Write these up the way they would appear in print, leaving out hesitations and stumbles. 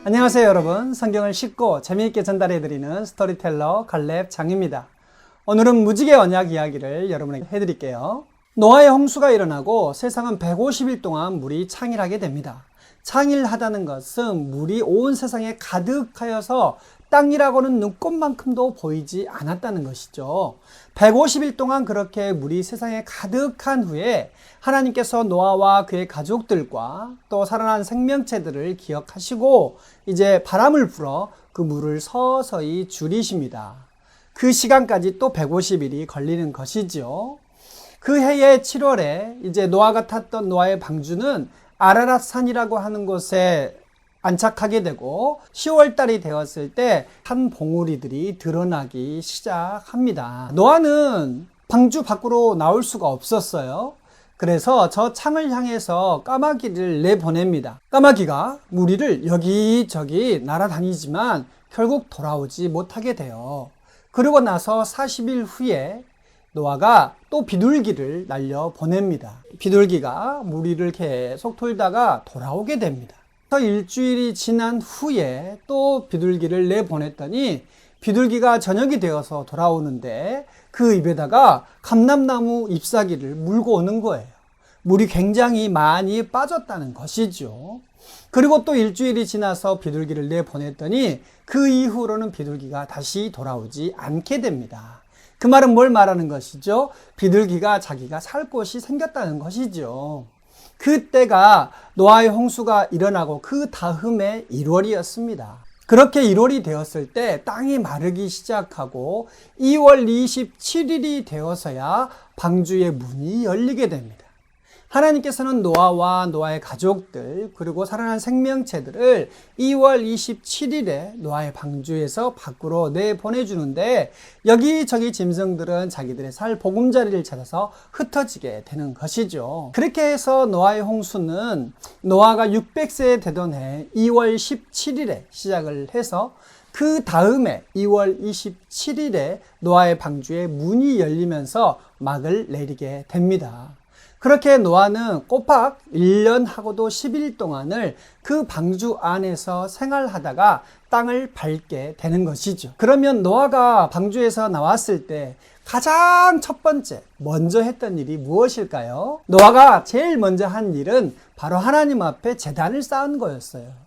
안녕하세요 여러분. 성경을 쉽고 재미있게 전달해드리는 스토리텔러 갈렙 장입니다. 오늘은 무지개 언약 이야기를 여러분에게 해드릴게요. 노아의 홍수가 일어나고 세상은 150일 동안 물이 창일하게 됩니다. 창일하다는 것은 물이 온 세상에 가득하여서 땅이라고는 눈꼽만큼도 보이지 않았다는 것이죠. 150일 동안 그렇게 물이 세상에 가득한 후에 하나님께서 노아와 그의 가족들과 또 살아난 생명체들을 기억하시고 이제 바람을 불어 그 물을 서서히 줄이십니다. 그 시간까지 또 150일이 걸리는 것이죠. 그 해의 7월에 이제 노아가 탔던 노아의 방주는 아라랏 산이라고 하는 곳에 안착하게 되고 10월 달이 되었을 때 한 봉우리들이 드러나기 시작합니다. 노아는 방주 밖으로 나올 수가 없었어요. 그래서 저 창을 향해서 까마귀를 내보냅니다. 까마귀가 무리를 여기저기 날아다니지만 결국 돌아오지 못하게 돼요. 그러고 나서 40일 후에 노아가 또 비둘기를 날려 보냅니다. 비둘기가 무리를 계속 돌다가 돌아오게 됩니다. 일주일이 지난 후에 또 비둘기를 내보냈더니 비둘기가 저녁이 되어서 돌아오는데 그 입에다가 감람나무 잎사귀를 물고 오는 거예요. 물이 굉장히 많이 빠졌다는 것이죠. 그리고 또 일주일이 지나서 비둘기를 내보냈더니 그 이후로는 비둘기가 다시 돌아오지 않게 됩니다. 그 말은 뭘 말하는 것이죠? 비둘기가 자기가 살 곳이 생겼다는 것이죠. 그때가 노아의 홍수가 일어나고 그 다음에 1월이었습니다. 그렇게 1월이 되었을 때 땅이 마르기 시작하고 2월 27일이 되어서야 방주의 문이 열리게 됩니다. 하나님께서는 노아와 노아의 가족들 그리고 살아난 생명체들을 2월 27일에 노아의 방주에서 밖으로 내보내주는데 여기저기 짐승들은 자기들의 살 보금자리를 찾아서 흩어지게 되는 것이죠. 그렇게 해서 노아의 홍수는 노아가 600세 되던 해 2월 17일에 시작을 해서 그 다음에 2월 27일에 노아의 방주에 문이 열리면서 막을 내리게 됩니다. 그렇게 노아는 꼬박 1년하고도 10일 동안을 그 방주 안에서 생활하다가 땅을 밟게 되는 것이죠. 그러면 노아가 방주에서 나왔을 때 가장 첫 번째 먼저 했던 일이 무엇일까요? 노아가 제일 먼저 한 일은 바로 하나님 앞에 제단을 쌓은 거였어요.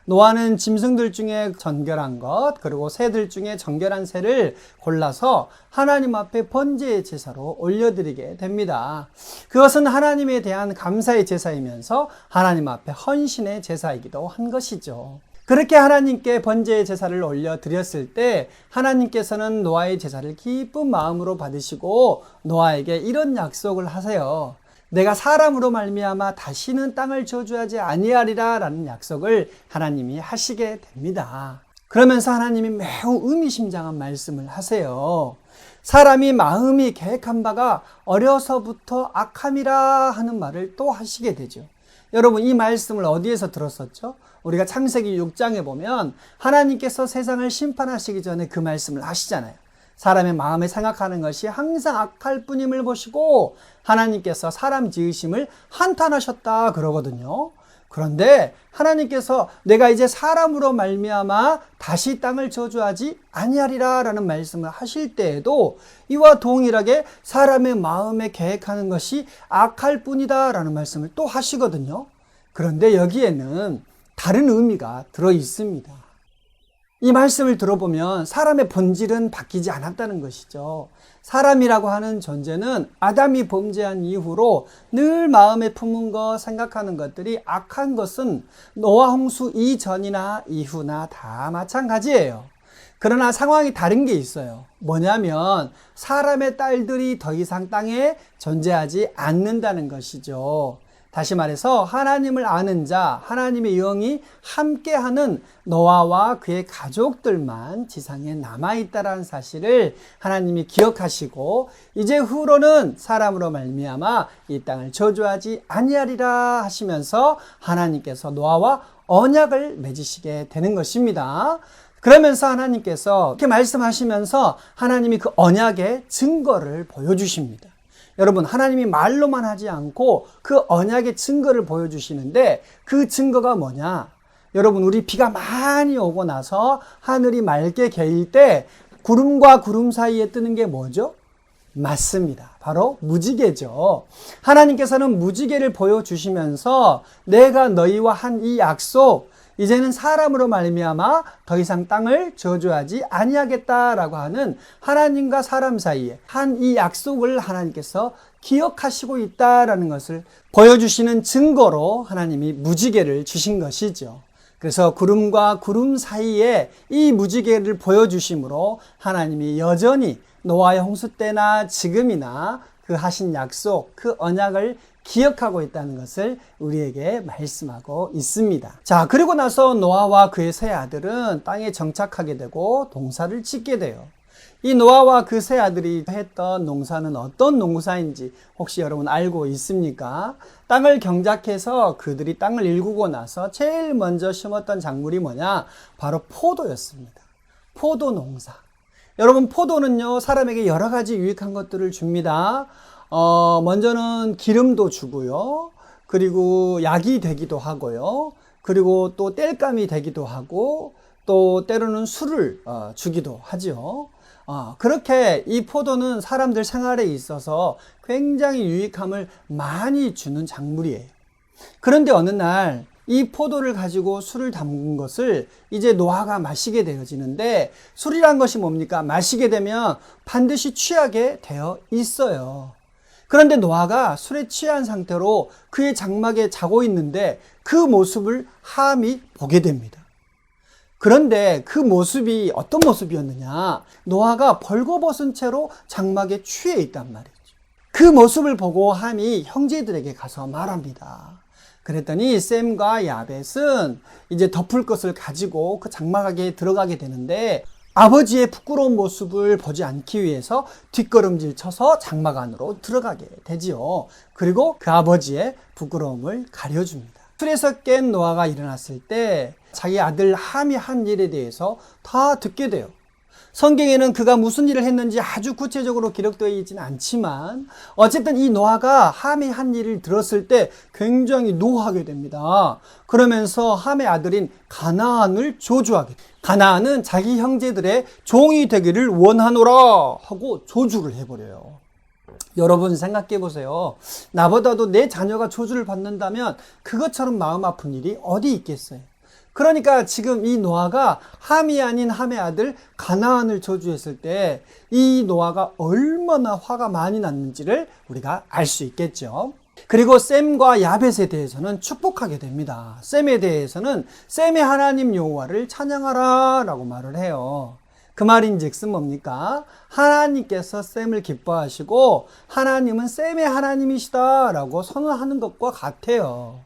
노아는 짐승들 중에 정결한 것 그리고 새들 중에 정결한 새를 골라서 하나님 앞에 번제의 제사로 올려드리게 됩니다. 그것은 하나님에 대한 감사의 제사이면서 하나님 앞에 헌신의 제사이기도 한 것이죠. 그렇게 하나님께 번제의 제사를 올려드렸을 때 하나님께서는 노아의 제사를 기쁜 마음으로 받으시고 노아에게 이런 약속을 하세요. 내가 사람으로 말미암아 다시는 땅을 저주하지 아니하리라 라는 약속을 하나님이 하시게 됩니다. 그러면서 하나님이 매우 의미심장한 말씀을 하세요. 사람이 마음이 계획한 바가 어려서부터 악함이라 하는 말을 또 하시게 되죠. 여러분 이 말씀을 어디에서 들었었죠? 우리가 창세기 6장에 보면 하나님께서 세상을 심판하시기 전에 그 말씀을 하시잖아요. 사람의 마음에 생각하는 것이 항상 악할 뿐임을 보시고 하나님께서 사람 지으심을 한탄하셨다 그러거든요. 그런데 하나님께서 내가 이제 사람으로 말미암아 다시 땅을 저주하지 아니하리라 라는 말씀을 하실 때에도 이와 동일하게 사람의 마음에 계획하는 것이 악할 뿐이다 라는 말씀을 또 하시거든요. 그런데 여기에는 다른 의미가 들어 있습니다. 이 말씀을 들어보면 사람의 본질은 바뀌지 않았다는 것이죠. 사람이라고 하는 존재는 아담이 범죄한 이후로 늘 마음에 품은 것, 생각하는 것들이 악한 것은 노아 홍수 이전이나 이후나 다 마찬가지예요. 그러나 상황이 다른 게 있어요. 뭐냐면 사람의 딸들이 더 이상 땅에 존재하지 않는다는 것이죠. 다시 말해서 하나님을 아는 자, 하나님의 영이 함께하는 노아와 그의 가족들만 지상에 남아있다라는 사실을 하나님이 기억하시고 이제 후로는 사람으로 말미암아 이 땅을 저주하지 아니하리라 하시면서 하나님께서 노아와 언약을 맺으시게 되는 것입니다. 그러면서 하나님께서 이렇게 말씀하시면서 하나님이 그 언약의 증거를 보여주십니다. 여러분, 하나님이 말로만 하지 않고 그 언약의 증거를 보여주시는데 그 증거가 뭐냐? 여러분, 우리 비가 많이 오고 나서 하늘이 맑게 개일 때 구름과 구름 사이에 뜨는 게 뭐죠? 맞습니다. 바로 무지개죠. 하나님께서는 무지개를 보여주시면서 내가 너희와 한 이 약속, 이제는 사람으로 말미암아 더 이상 땅을 저주하지 아니하겠다라고 하는 하나님과 사람 사이에 한 이 약속을 하나님께서 기억하시고 있다라는 것을 보여주시는 증거로 하나님이 무지개를 주신 것이죠. 그래서 구름과 구름 사이에 이 무지개를 보여주심으로 하나님이 여전히 노아의 홍수 때나 지금이나 그 하신 약속, 그 언약을 기억하고 있다는 것을 우리에게 말씀하고 있습니다. 자, 그리고 나서 노아와 그의 세 아들은 땅에 정착하게 되고 농사를 짓게 돼요. 이 노아와 그 세 아들이 했던 농사는 어떤 농사인지 혹시 여러분 알고 있습니까? 땅을 경작해서 그들이 땅을 일구고 나서 제일 먼저 심었던 작물이 뭐냐? 바로 포도였습니다. 포도 농사. 여러분, 포도는요, 사람에게 여러 가지 유익한 것들을 줍니다. 먼저는 기름도 주고요. 그리고 약이 되기도 하고요. 그리고 또 땔감이 되기도 하고, 또 때로는 술을 주기도 하죠. 그렇게 이 포도는 사람들 생활에 있어서 굉장히 유익함을 많이 주는 작물이에요. 그런데 어느 날 이 포도를 가지고 술을 담근 것을 이제 노아가 마시게 되어지는데, 술이란 것이 뭡니까? 마시게 되면 반드시 취하게 되어 있어요. 그런데 노아가 술에 취한 상태로 그의 장막에 자고 있는데 그 모습을 함이 보게 됩니다. 그런데 그 모습이 어떤 모습이었느냐? 노아가 벌거벗은 채로 장막에 취해 있단 말이죠. 그 모습을 보고 함이 형제들에게 가서 말합니다. 그랬더니 셈과 야벳은 이제 덮을 것을 가지고 그 장막에 들어가게 되는데, 아버지의 부끄러운 모습을 보지 않기 위해서 뒷걸음질 쳐서 장막 안으로 들어가게 되지요. 그리고 그 아버지의 부끄러움을 가려줍니다. 술에서 깬 노아가 일어났을 때 자기 아들 함이 한 일에 대해서 다 듣게 돼요. 성경에는 그가 무슨 일을 했는지 아주 구체적으로 기록되어 있지는 않지만, 어쨌든 이 노아가 함이 한 일을 들었을 때 굉장히 노하게 됩니다. 그러면서 함의 아들인 가나안을 저주하게 돼요. 가나안은 자기 형제들의 종이 되기를 원하노라 하고 저주를 해버려요. 여러분 생각해 보세요. 나보다도 내 자녀가 저주를 받는다면 그것처럼 마음 아픈 일이 어디 있겠어요? 그러니까 지금 이 노아가 함이 아닌 함의 아들 가나안을 저주했을 때 이 노아가 얼마나 화가 많이 났는지를 우리가 알 수 있겠죠. 그리고 셈과 야벳에 대해서는 축복하게 됩니다. 셈에 대해서는 셈의 하나님 여호와를 찬양하라 라고 말을 해요. 그 말인즉슨 뭡니까? 하나님께서 셈을 기뻐하시고 하나님은 셈의 하나님이시다 라고 선언하는 것과 같아요.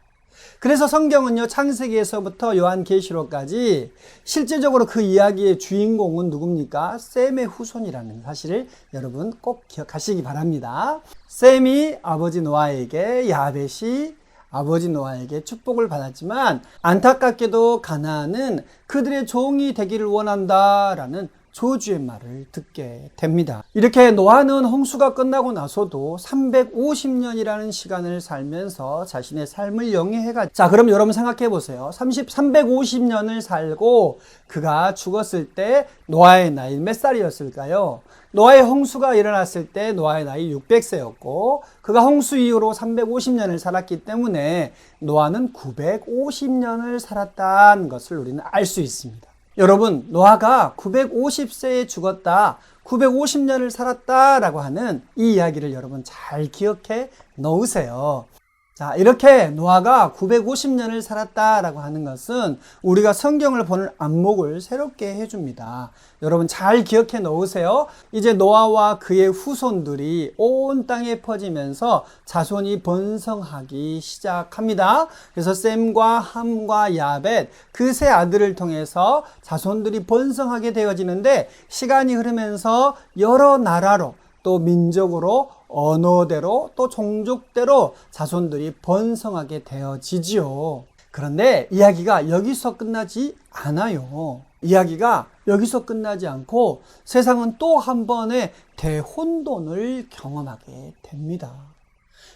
그래서 성경은요, 창세기에서부터 요한계시록까지 실제적으로 그 이야기의 주인공은 누굽니까? 셈의 후손이라는 사실을 여러분 꼭 기억하시기 바랍니다. 셈이 아버지 노아에게, 야벳이 아버지 노아에게 축복을 받았지만, 안타깝게도 가나안은 그들의 종이 되기를 원한다라는 저주의 말을 듣게 됩니다. 이렇게 노아는 홍수가 끝나고 나서도 350년이라는 시간을 살면서 자신의 삶을 영위해가. 자, 그럼 여러분 생각해 보세요. 350년을 살고 그가 죽었을 때 노아의 나이 몇 살이었을까요? 노아의 홍수가 일어났을 때 노아의 나이 600세였고 그가 홍수 이후로 350년을 살았기 때문에 노아는 950년을 살았다는 것을 우리는 알 수 있습니다. 여러분, 노아가 950세에 죽었다, 950년을 살았다라고 하는 이 이야기를 여러분 잘 기억해 놓으세요. 자, 이렇게 노아가 950년을 살았다라고 하는 것은 우리가 성경을 보는 안목을 새롭게 해줍니다. 여러분 잘 기억해 놓으세요. 이제 노아와 그의 후손들이 온 땅에 퍼지면서 자손이 번성하기 시작합니다. 그래서 셈과 함과 야벳, 그 세 아들을 통해서 자손들이 번성하게 되어지는데, 시간이 흐르면서 여러 나라로, 또 민족으로, 언어대로, 또 종족대로 자손들이 번성하게 되어지지요. 그런데 이야기가 여기서 끝나지 않아요. 이야기가 여기서 끝나지 않고 세상은 또 한 번의 대혼돈을 경험하게 됩니다.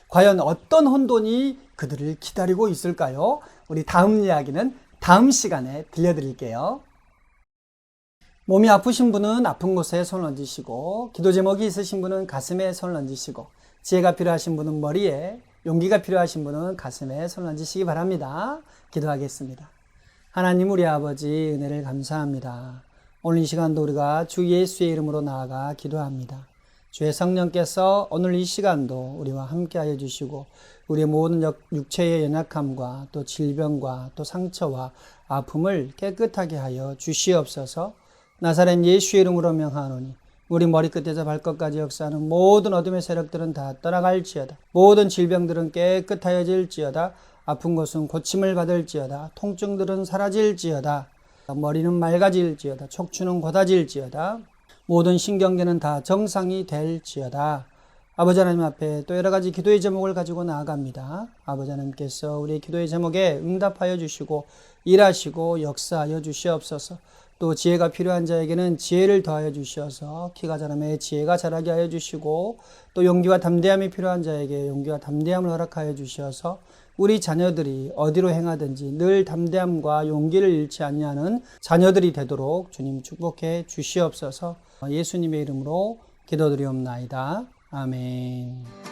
과연 어떤 혼돈이 그들을 기다리고 있을까요? 우리 다음 이야기는 다음 시간에 들려드릴게요. 몸이 아프신 분은 아픈 곳에 손을 얹으시고, 기도 제목이 있으신 분은 가슴에 손을 얹으시고, 지혜가 필요하신 분은 머리에, 용기가 필요하신 분은 가슴에 손을 얹으시기 바랍니다. 기도하겠습니다. 하나님 우리 아버지 은혜를 감사합니다. 오늘 이 시간도 우리가 주 예수의 이름으로 나아가 기도합니다. 주의 성령께서 오늘 이 시간도 우리와 함께하여 주시고 우리의 모든 육체의 연약함과 또 질병과 또 상처와 아픔을 깨끗하게 하여 주시옵소서. 나사렛 예수의 이름으로 명하노니 우리 머리끝에서 발끝까지 역사하는 모든 어둠의 세력들은 다 떠나갈지어다. 모든 질병들은 깨끗하여질지어다. 아픈 곳은 고침을 받을지어다. 통증들은 사라질지어다. 머리는 맑아질지어다. 척추는 곧아질지어다. 모든 신경계는 다 정상이 될지어다. 아버지 하나님 앞에 또 여러 가지 기도의 제목을 가지고 나아갑니다. 아버지 하나님께서 우리의 기도의 제목에 응답하여 주시고 일하시고 역사하여 주시옵소서. 또 지혜가 필요한 자에게는 지혜를 더하여 주시어서 키가 자라매 지혜가 자라게 하여 주시고 또 용기와 담대함이 필요한 자에게 용기와 담대함을 허락하여 주시어서 우리 자녀들이 어디로 행하든지 늘 담대함과 용기를 잃지 않냐는 자녀들이 되도록 주님 축복해 주시옵소서. 예수님의 이름으로 기도드리옵나이다. 아멘.